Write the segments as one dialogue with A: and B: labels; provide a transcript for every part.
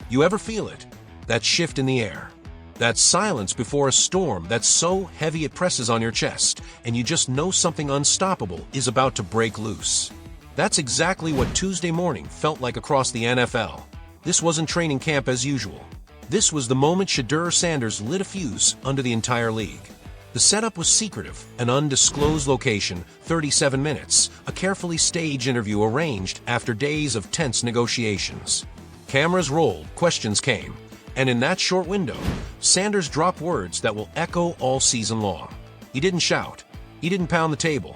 A: You ever feel it? That shift in the air. That silence before a storm that's so heavy it presses on your chest, and you just know something unstoppable is about to break loose. That's exactly what Tuesday morning felt like across the NFL. This wasn't training camp as usual. This was the moment Shedeur Sanders lit a fuse under the entire league. The setup was secretive, an undisclosed location, 37 minutes, a carefully staged interview arranged after days of tense negotiations. Cameras rolled, questions came, and in that short window, Sanders dropped words that will echo all season long. He didn't shout. He didn't pound the table.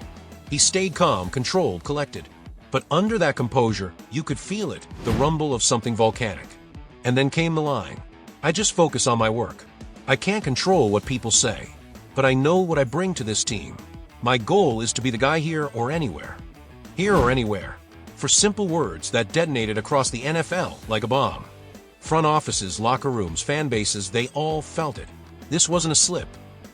A: He stayed calm, controlled, collected. But under that composure, you could feel it, the rumble of something volcanic. And then came the line. I just focus on my work. I can't control what people say, but I know what I bring to this team. My goal is to be the guy here or anywhere. Here or anywhere. For simple words that detonated across the NFL like a bomb. Front offices, locker rooms, fan bases, they all felt it. This wasn't a slip.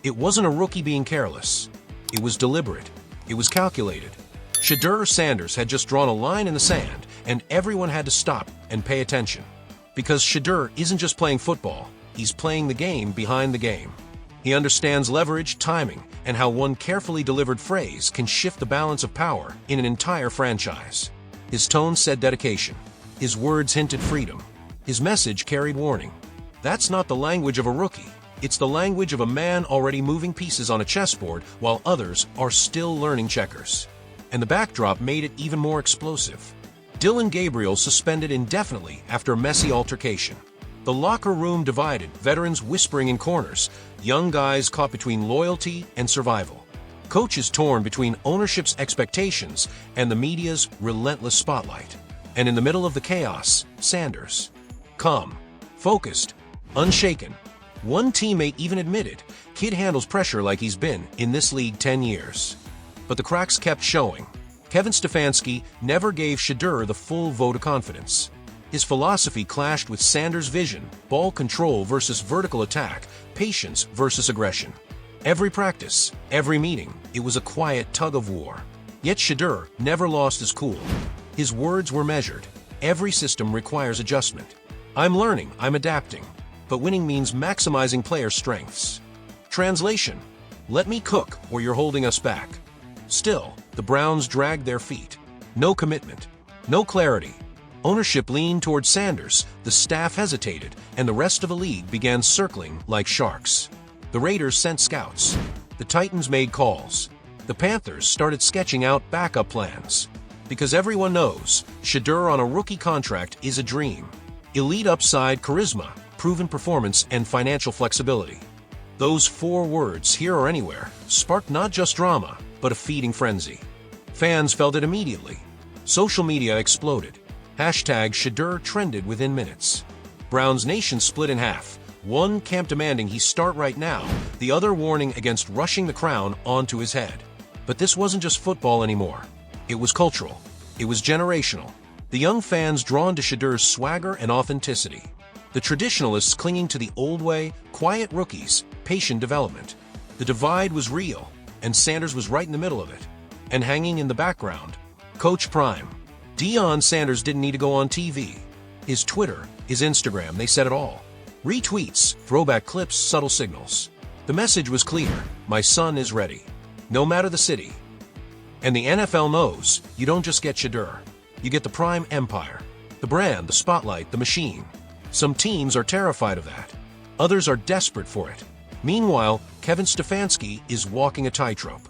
A: It wasn't a rookie being careless. It was deliberate. It was calculated. Shedeur Sanders had just drawn a line in the sand, and everyone had to stop and pay attention. Because Shedeur isn't just playing football, he's playing the game behind the game. He understands leverage, timing, and how one carefully delivered phrase can shift the balance of power in an entire franchise. His tone said dedication. His words hinted freedom. His message carried warning. That's not the language of a rookie. It's the language of a man already moving pieces on a chessboard while others are still learning checkers. And the backdrop made it even more explosive. Dillon Gabriel suspended indefinitely after a messy altercation. The locker room divided, veterans whispering in corners, young guys caught between loyalty and survival. Coaches torn between ownership's expectations and the media's relentless spotlight. And in the middle of the chaos, Sanders. Calm, focused, unshaken. One teammate even admitted, kid handles pressure like he's been in this league 10 years. But the cracks kept showing. Kevin Stefanski never gave Shedeur the full vote of confidence. His philosophy clashed with Sanders' vision, ball control versus vertical attack, patience versus aggression. Every practice, every meeting, it was a quiet tug-of-war. Yet Shedeur never lost his cool. His words were measured. Every system requires adjustment. I'm learning, I'm adapting. But winning means maximizing player strengths. Translation: let me cook or you're holding us back. Still, the Browns dragged their feet. No commitment. No clarity. Ownership leaned toward Sanders, the staff hesitated, and the rest of the league began circling like sharks. The Raiders sent scouts. The Titans made calls. The Panthers started sketching out backup plans. Because everyone knows, Shedeur on a rookie contract is a dream. Elite upside, charisma, proven performance, and financial flexibility. Those 4 words, here or anywhere, sparked not just drama, but a feeding frenzy. Fans felt it immediately. Social media exploded. Hashtag Shedeur trended within minutes. Browns Nation split in half. One camp demanding he start right now, the other warning against rushing the crown onto his head. But this wasn't just football anymore. It was cultural. It was generational. The young fans drawn to Shedeur's swagger and authenticity. The traditionalists clinging to the old way, quiet rookies, patient development. The divide was real, and Sanders was right in the middle of it. And hanging in the background, Coach Prime. Deion Sanders didn't need to go on TV. His Twitter, his Instagram, they said it all. Retweets, throwback clips, subtle signals. The message was clear: my son is ready. No matter the city. And the NFL knows, you don't just get Shedeur. You get the Prime Empire. The brand, the spotlight, the machine. Some teams are terrified of that. Others are desperate for it. Meanwhile, Kevin Stefanski is walking a tightrope.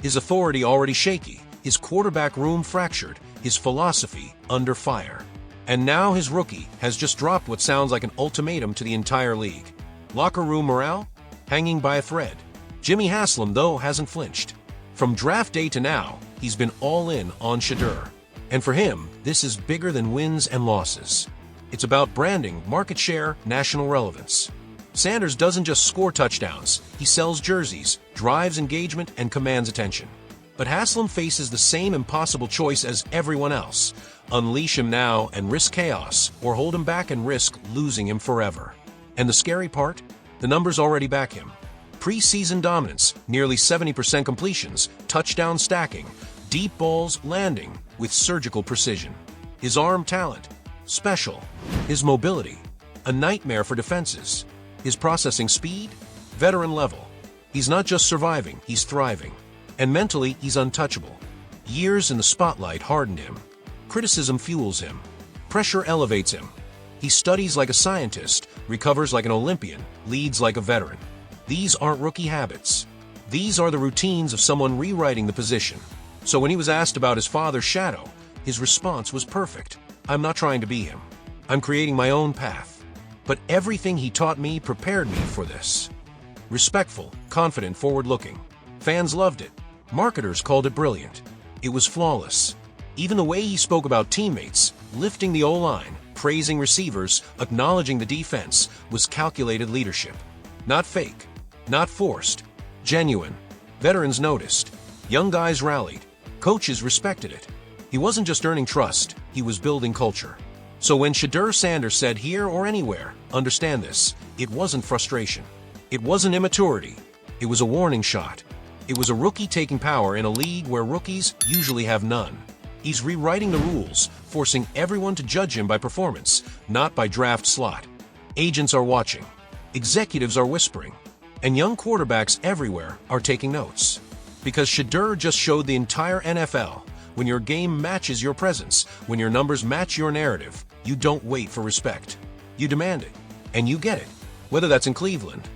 A: His authority already shaky, his quarterback room fractured, his philosophy under fire. And now his rookie has just dropped what sounds like an ultimatum to the entire league. Locker room morale? Hanging by a thread. Jimmy Haslam, though, hasn't flinched. From draft day to now, he's been all in on Shedeur. And for him, this is bigger than wins and losses. It's about branding, market share, national relevance. Sanders doesn't just score touchdowns, he sells jerseys, drives engagement, and commands attention. But Haslam faces the same impossible choice as everyone else: unleash him now and risk chaos, or hold him back and risk losing him forever. And the scary part? The numbers already back him. Preseason dominance, nearly 70% completions, touchdown stacking, deep balls landing with surgical precision. His arm talent, special. His mobility, A nightmare for defenses. His processing speed? Veteran level. He's not just surviving, he's thriving. And mentally, he's untouchable. Years in the spotlight hardened him. Criticism fuels him. Pressure elevates him. He studies like a scientist, recovers like an Olympian, leads like a veteran. These aren't rookie habits. These are the routines of someone rewriting the position. So when he was asked about his father's shadow, his response was perfect. I'm not trying to be him. I'm creating my own path. But everything he taught me prepared me for this. Respectful, confident, forward-looking. Fans loved it. Marketers called it brilliant. It was flawless. Even the way he spoke about teammates, lifting the O-line, praising receivers, acknowledging the defense, was calculated leadership. Not fake. Not forced. Genuine. Veterans noticed. Young guys rallied. Coaches respected it. He wasn't just earning trust, he was building culture. So when Shedeur Sanders said here or anywhere, understand this, it wasn't frustration. It wasn't immaturity. It was a warning shot. It was a rookie taking power in a league where rookies usually have none. He's rewriting the rules, forcing everyone to judge him by performance, not by draft slot. Agents are watching. Executives are whispering. And young quarterbacks everywhere are taking notes. Because Shedeur just showed the entire NFL, when your game matches your presence, when your numbers match your narrative, you don't wait for respect. You demand it. And you get it. Whether that's in Cleveland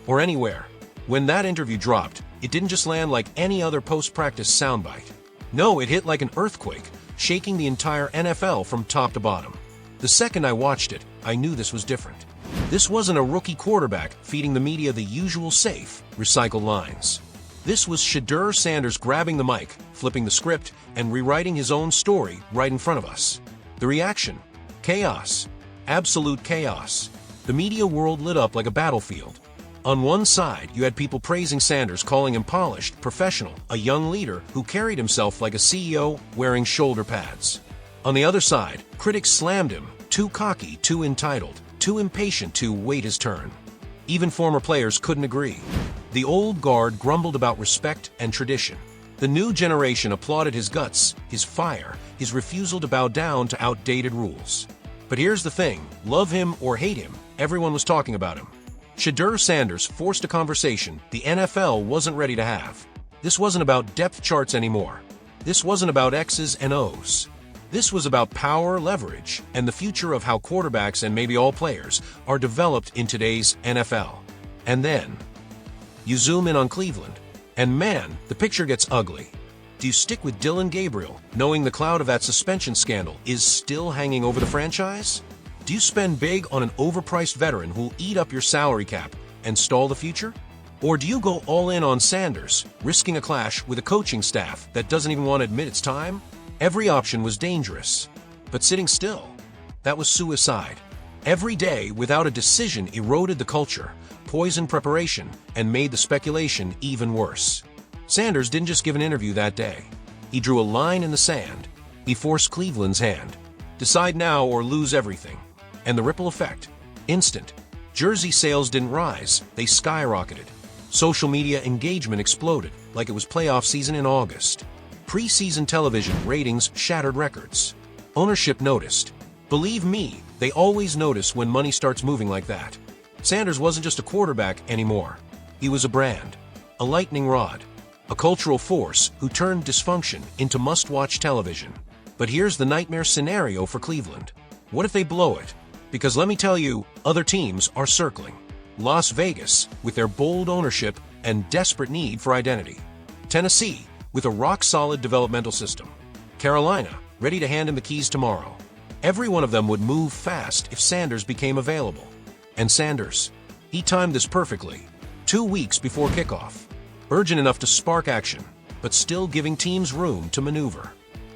A: or anywhere. When that interview dropped, it didn't just land like any other post-practice soundbite. No, it hit like an earthquake, shaking the entire NFL from top to bottom. The second I watched it, I knew this was different. This wasn't a rookie quarterback feeding the media the usual safe, recycled lines. This was Shedeur Sanders grabbing the mic, flipping the script, and rewriting his own story right in front of us. The reaction? Chaos. Absolute chaos. The media world lit up like a battlefield. On one side, you had people praising Sanders, calling him polished, professional, a young leader who carried himself like a CEO wearing shoulder pads. On the other side, critics slammed him, too cocky, too entitled, too impatient to wait his turn. Even former players couldn't agree. The old guard grumbled about respect and tradition. The new generation applauded his guts, his fire, his refusal to bow down to outdated rules. But here's the thing, love him or hate him, everyone was talking about him. Shedeur Sanders forced a conversation the NFL wasn't ready to have. This wasn't about depth charts anymore. This wasn't about X's and O's. This was about power, leverage, and the future of how quarterbacks and maybe all players are developed in today's NFL. And then, you zoom in on Cleveland, and man, the picture gets ugly. Do you stick with Dillon Gabriel, knowing the cloud of that suspension scandal is still hanging over the franchise? Do you spend big on an overpriced veteran who'll eat up your salary cap and stall the future? Or do you go all in on Sanders, risking a clash with a coaching staff that doesn't even want to admit it's time? Every option was dangerous. But sitting still, that was suicide. Every day without a decision eroded the culture, poisoned preparation, and made the speculation even worse. Sanders didn't just give an interview that day. He drew a line in the sand. He forced Cleveland's hand. Decide now or lose everything. And the ripple effect? Instant. Jersey sales didn't rise, they skyrocketed. Social media engagement exploded like it was playoff season in August. Preseason television ratings shattered records. Ownership noticed. Believe me, they always notice when money starts moving like that. Sanders wasn't just a quarterback anymore. He was a brand, a lightning rod, a cultural force who turned dysfunction into must-watch television. But here's the nightmare scenario for Cleveland. What if they blow it? Because let me tell you, other teams are circling. Las Vegas, with their bold ownership and desperate need for identity. Tennessee, with a rock-solid developmental system. Carolina, ready to hand him the keys tomorrow. Every one of them would move fast if Sanders became available. And Sanders, he timed this perfectly. 2 weeks before kickoff. Urgent enough to spark action, but still giving teams room to maneuver.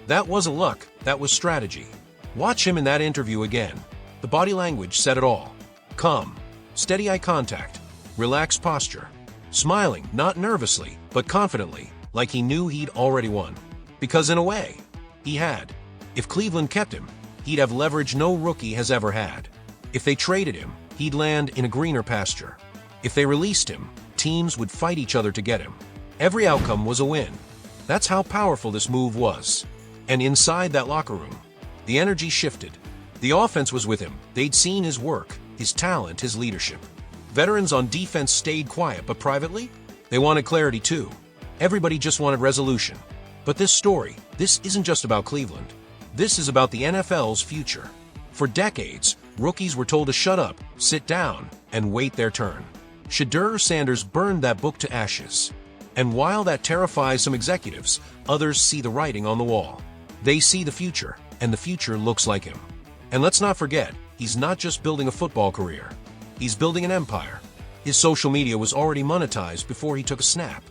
A: That wasn't luck, that was strategy. Watch him in that interview again. The body language said it all. Calm, steady eye contact, relaxed posture. Smiling, not nervously, but confidently, like he knew he'd already won. Because in a way, he had. If Cleveland kept him, he'd have leverage no rookie has ever had. If they traded him, he'd land in a greener pasture. If they released him, teams would fight each other to get him. Every outcome was a win. That's how powerful this move was. And inside that locker room, the energy shifted. The offense was with him. They'd seen his work. his talent, his leadership. Veterans on defense stayed quiet, but privately, they wanted clarity too. Everybody just wanted resolution. But this story, this isn't just about Cleveland. This is about the NFL's future. For decades, rookies were told to shut up, sit down, and wait their turn. Shedeur Sanders burned that book to ashes. And while that terrifies some executives, others see the writing on the wall. They see the future, and the future looks like him. And let's not forget, he's not just building a football career. He's building an empire. His social media was already monetized before he took a snap.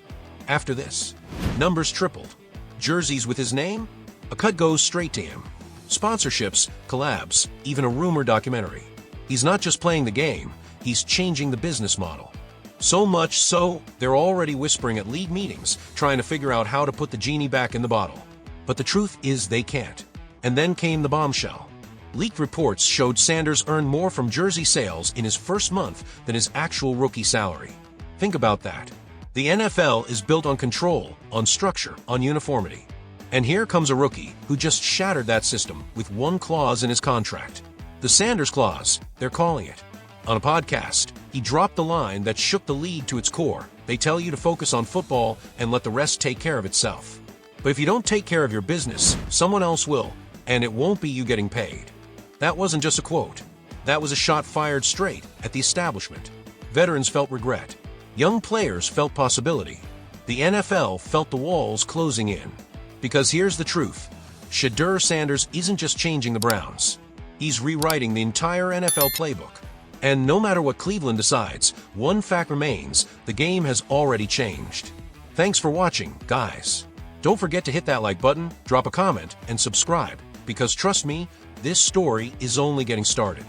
A: After this, numbers tripled. Jerseys with his name? A cut goes straight to him. Sponsorships, collabs, even a rumor documentary. He's not just playing the game, he's changing the business model. So much so, they're already whispering at league meetings, trying to figure out how to put the genie back in the bottle. But the truth is they can't. And then came the bombshell. Leaked reports showed Sanders earned more from jersey sales in his first month than his actual rookie salary. Think about that. The NFL is built on control, on structure, on uniformity. And here comes a rookie who just shattered that system with one clause in his contract. The Sanders Clause, they're calling it. On a podcast, he dropped the line that shook the league to its core. They tell you to focus on football and let the rest take care of itself. But if you don't take care of your business, someone else will, and it won't be you getting paid. That wasn't just a quote. That was a shot fired straight at the establishment. Veterans felt regret. Young players felt possibility. The NFL felt the walls closing in. Because here's the truth. Shedeur Sanders isn't just changing the Browns. He's rewriting the entire NFL playbook. And no matter what Cleveland decides, one fact remains: the game has already changed. Thanks for watching, guys. Don't forget to hit that like button, drop a comment, and subscribe. Because trust me, this story is only getting started.